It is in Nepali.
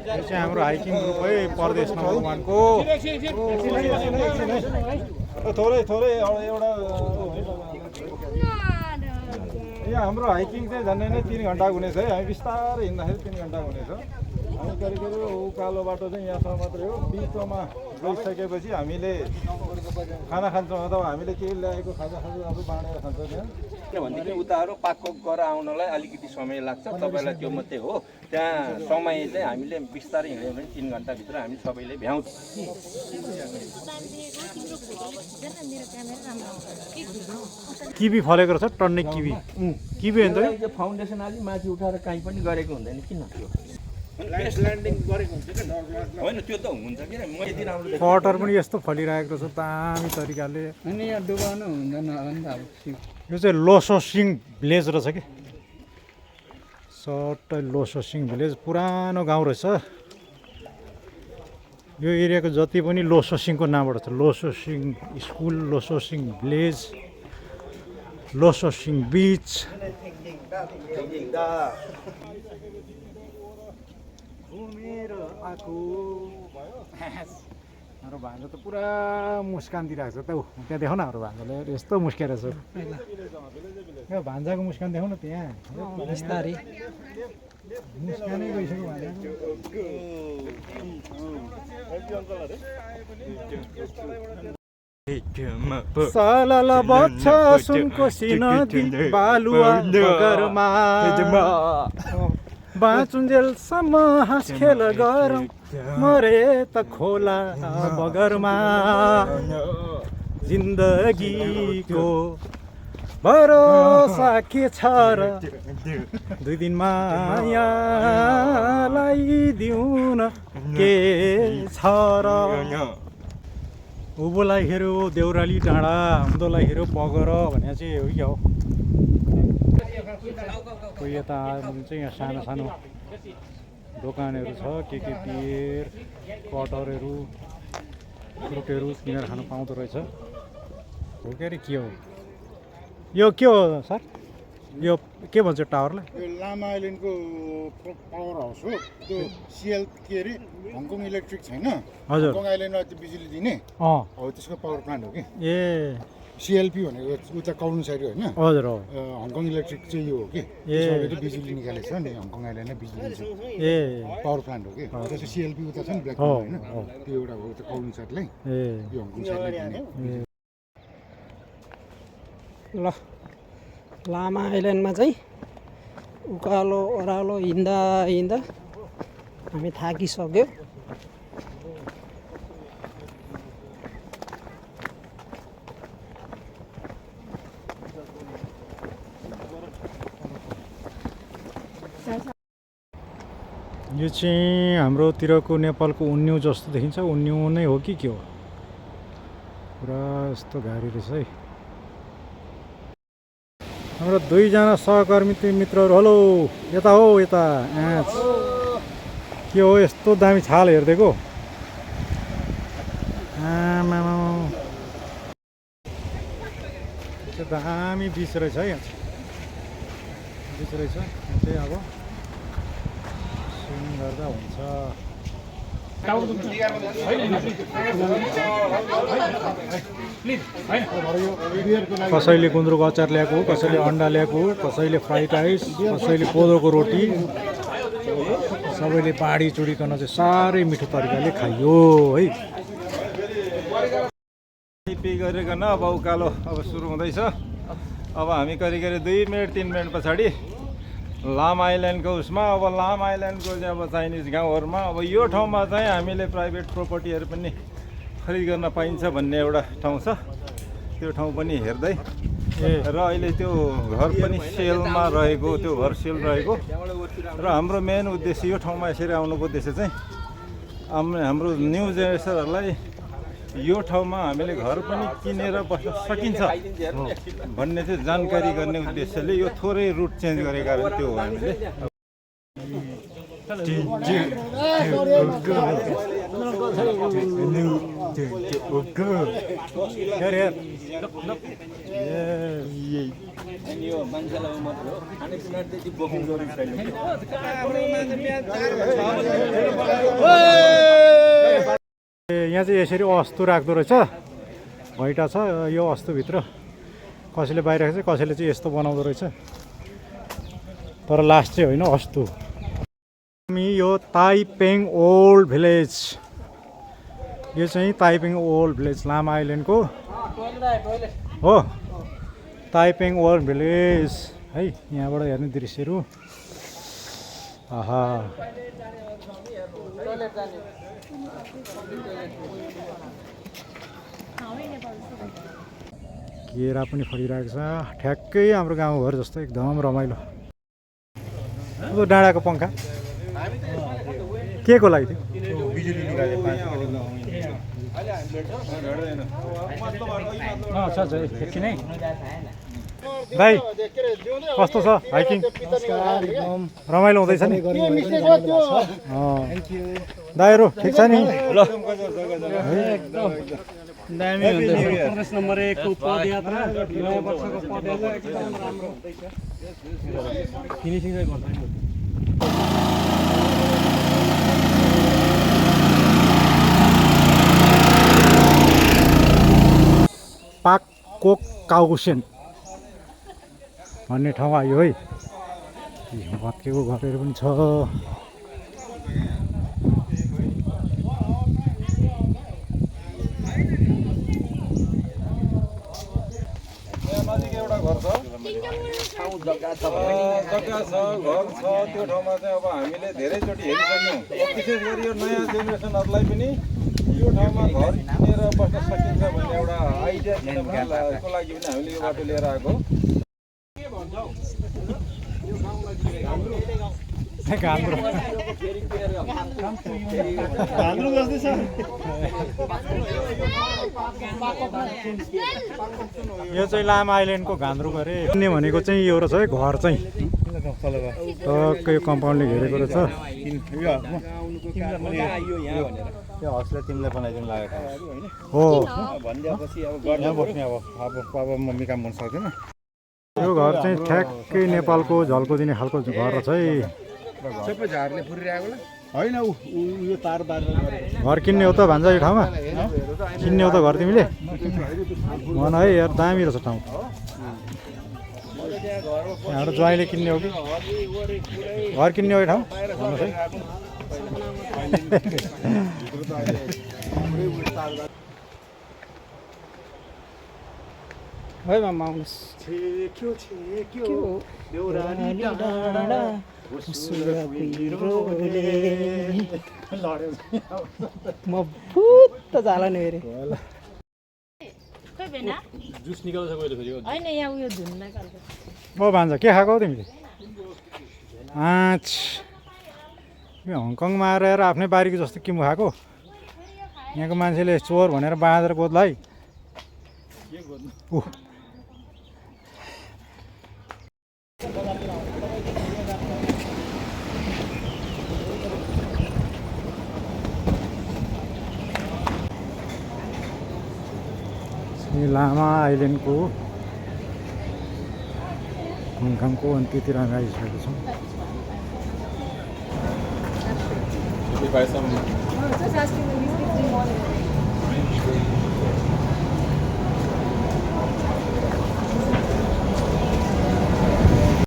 चाहिँ हाम्रो हाइकिङ ग्रुप है परदेश नम्बर 1 को थोरै थोरै एउटा यहाँ हाम्रो हाइकिङ चाहिँ झन्डै नै 3 घन्टाको हुनेछ है। हामी बिस्तारै हिँड्दाखेरि 3 घन्टा हुनेछ। हामी करिब उकालो बाटो चाहिँ यहाँसम्म मात्रै हो। बिचमा गइसकेपछि हामीले खाना खान्छौँ अथवा हामीले के ल्याएको खाजाहरू बाँडेर खान्छौँ त्यहाँ। किनभनेदेखि उताहरू पाको गरेर आउनलाई अलिकति समय लाग्छ। तपाईँलाई त्यो मात्रै हो। त्यहाँ समय चाहिँ हामीले बिस्तारै हिँड्यौँ भने 3 घन्टाभित्र हामी सबैले भ्याउँछौँ। किवी फलेको रहेछ टन्ने किवी किवी होइन यो फाउन्डेसन अलि माथि उठाएर काहीँ पनि गरेको हुँदैन किन त्यो होइन त्यो त हुन्छ कि मैले दिन आउँदा कटर पनि यस्तो फलिरहेको रहेछ दामी तरिकाले। अनि यहाँ डुबाउनु हुँदैन होला नि त अब यो चाहिँ लोसोसिङ भिलेज रहेछ कि सट्टै लोसोसिङ भिलेज पुरानो गाउँ रहेछ। यो एरियाको जति पनि लोसोसिङको नामबाट छ। लोसोसिङ स्कुल, लोसोसिङ भिलेज, लोसोसिङ बिच। हाम्रो भान्जा त पुरा मुस्कान दिइरहेको छ त ऊ त्यहाँ देखाउ न हाम्रो भान्जाले यस्तो मुस्केर छ। यो भान्जाको मुस्कान देखाउ न त्यहाँ बिस्तारै मुस्कानै गइसक्यो भान्जा। सालाला बच्चा सुनको सिनदी बालुवा बगरमा बाँचुन्जेलसम्म हाँस खेल गरौँ मरे त खोला बगरमा जिन्दगीको भरोसा के छ र 2 दिन मायालाई दिउँ न के छ र उँभोलाई हेऱ्यो देउराली डाँडा उँधोलाई हेऱ्यो बगर भने चाहिँ हो क्या हो। कोही यता चाहिँ यहाँ सानो सानो दोकानहरू छ के बियर कटरहरू फ्रुटहरू किनेर खानु पाउँदो रहेछ। हो के अरे के हो यो के हो सर यो के भन्छ टावरलाई? यो लामा आइल्यान्डको पावर हाउस हो। त्यो सिएल के अरे हङकङ इलेक्ट्रिक छैन हजुर हङकङ आइल्यान्डमा त्यो बिजुली दिने हो त्यसको पावर प्लान्ट हो कि। ए सिएलपी भनेको उता काउन्ट साइड होइन। हजुर हो हङकङ इलेक्ट्रिक चाहिँ यो हो कि यसले बिजुली निकालेको छ नि हङकङ आइल्यान्डमा बिजुली दिन्छ। ए पावर प्लान्ट हो कि त्यसको सिएलपी उता छ नि ब्ल्याक होइन त्यो एउटा हो त्यो काउन्ट साइडलाई यो हङकङ साइडलाई दिने। ल लामा आइल्यान्डमा चाहिँ उकालो ओह्रालो हिँड्दा हिँड्दा हामी थाकिसक्यो। यो चाहिँ हाम्रोतिरको नेपालको उन्यु जस्तो देखिन्छ। उन्यु नै हो कि के हो? पुरा यस्तो गाडी रहेछ है। हाम्रो 2 जना सहकर्मी मित्रहरू हेलो यता हो यता के हो यस्तो दामी छाल हेर्देको आमामा दामी बिच रहेछ है। यहाँ बिच रहेछ चाहिँ अब स्विमिङ गर्दा हुन्छ। कसैले गुन्द्रुकको अचार ल्याएको, कसैले अन्डा ल्याएको, कसैले फ्राइड राइस, कसैले कोदोको रोटी, सबैले बाडी चुडिकन चाहिँ साह्रै मिठो तरिकाले खाइयो है। पे गरिकन अब उकालो अब सुरु हुँदैछ। अब हामी करिब 2 मिनट 3 मिनट पछाडि लामा आइल्यान्डको उसमा अब लामा आइल्यान्डको चाहिँ अब चाइनिज गाउँहरूमा अब यो ठाउँमा चाहिँ हामीले प्राइभेट प्रोपर्टीहरू पनि खरिद गर्न पाइन्छ भन्ने एउटा ठाउँ छ। त्यो ठाउँ पनि हेर्दै र अहिले त्यो घर पनि सेलमा रहेको, त्यो घर सेल रहेको र हाम्रो मेन उद्देश्य यो ठाउँमा यसरी आउनुको उद्देश्य चाहिँ हाम्रो न्यू जेनेरेसनहरूलाई यो ठाउँमा हामीले घर पनि किनेर बस्न सकिन्छ भन्ने चाहिँ जानकारी गर्ने उद्देश्यले यो थोरै रुट चेन्ज गरेको कारण त्यो हो हामीले। यो मान्छेलाई मात्र हो खानेकुरादेखि बोक्नु जरुरी छैन। यहाँ चाहिँ यसरी अस्तु राख्दो रहेछ। भैटा छ यो अस्तुभित्र, कसैले बाहिर राखेको छ, कसैले चाहिँ यस्तो बनाउँदो रहेछ। तर लास्ट चाहिँ होइन, अस्तु। हामी यो ताइपेङ ओल्ड भिलेज, यो चाहिँ ताइपेङ ओल्ड भिलेज लामा आइल्यान्डको हो। ताइपेङ ओल्ड भिलेज है, यहाँबाट हेर्ने दृश्यहरू। आहा, केरा पनि फलिरहेको छ, ठ्याक्कै हाम्रो गाउँघर जस्तो एकदम रमाइलो। अब डाँडाको पङ्खा के को लागि थियो? एकछिनै दाइ कस्तो छ हाइकिङ? रमाइलो हुँदैछ नि? दाइहरू ठिक छ नि? ल दामी हुँदैछ। प्रदेश नम्बर 1 को पदयात्रा, नयाँ वर्षको पदयात्रा एकदम राम्रो हुँदैछ। फिनिसिङ चाहिँ गर्दैन। पाककोक काउसेन भन्ने ठाउँ आयो है। भत्केको घरहरू पनि छ। जग्गा छ, घर छ, त्यो ठाउँमा चाहिँ अब हामीले धेरैचोटि हेरिसक्यौँ। विशेष गरी यो नयाँ जेनेरेसनहरूलाई पनि यो ठाउँमा घर किनेर बस्न सकिन्छ भन्ने एउटा आइडिया दिनको लागि पनि हामीले यो बाटो लिएर आएको। यो चाहिँ लामा आइल्यान्डको घान्द्रुक अरे। किन्ने भनेको चाहिँ यो रहेछ है, घर चाहिँ टक्कै कम्पाउन्डले घेरेको रहेछ। त्यो हस्ले तिमीलाई बनाइदिनु लागेको हो, यहाँ बस्ने अब मम्मी काम गर्न सक्दैन। यो घर चाहिँ ठ्याक्कै नेपालको झल्को दिने खालको घर रहेछ है। सबै झारले पुरिरहेको होइन, यो तार बार घर किन्ने हो त भान्जा यो ठाउँमा? किन्ने हो त घर तिमीले? भन है यार, दामी रहेछ ठाउँ। यहाँबाट ज्वाइँले किन्ने हो कि घर किन्ने हो यो ठाउँ? भन्नुहोस् है। है मामा आउनुहोस्। म फुत्त जाला नि हेरे। ओ भान्जा के खाएको हौ तिमीले? आँच, यो हङकङमा आएर आफ्नै बारीको जस्तो किमु खाएको? यहाँको मान्छेले चोर भनेर बाँधेर गोद्ला है। लामा आइल्यान्डको हङकङको अन्त्यतिर हामी आइसकेको छौँ। If I some